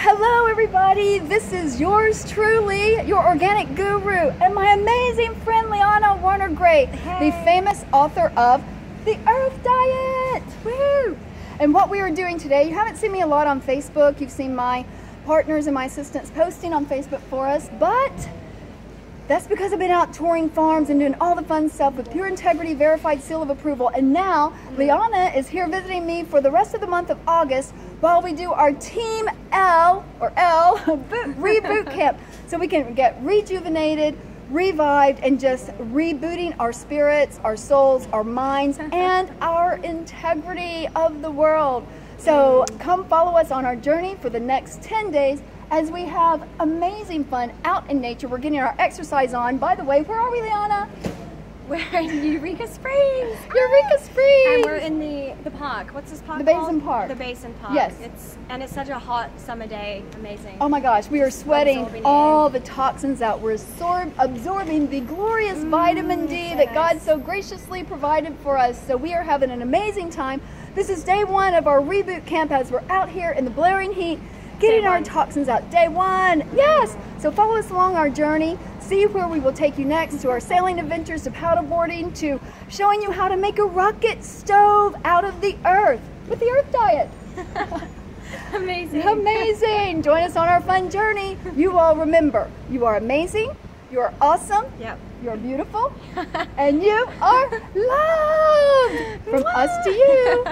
hello everybody. This is yours truly, your organic guru, and my amazing friend Liana Warner-Gray, the famous author of The Earth Diet. Woo! And what we are doing today, you haven't seen me a lot on Facebook. You've seen my partners and my assistants posting on Facebook for us, but that's because I've been out touring farms and doing all the fun stuff with Pure Integrity Verified Seal of Approval. And now Liana is here visiting me for the rest of the month of August while we do our Team L, or L, reboot camp. So we can get rejuvenated, revived, and just rebooting our spirits, our souls, our minds, and our integrity of the world. So come follow us on our journey for the next 10 days as we have amazing fun out in nature. We're getting our exercise on. By the way, where are we, Liana? We're in Eureka Springs. Eureka Springs! And we're in the park. What's this park called? The called? Basin Park. The Basin Park. Yes. It's such a hot summer day. Amazing. Oh my gosh, we are sweating all the toxins out. We're absorbing the glorious vitamin D that God so graciously provided for us. So we are having an amazing time. This is day one of our reboot camp as we're out here in the blaring heat, getting our toxins out. Day one, yes! So follow us along our journey, see where we will take you next, to our sailing adventures, to paddleboarding, to showing you how to make a rocket stove out of the earth with the Earth Diet. Amazing. Amazing. Join us on our fun journey. You all remember, you are amazing, you are awesome, you're beautiful, and you are loved from us to you.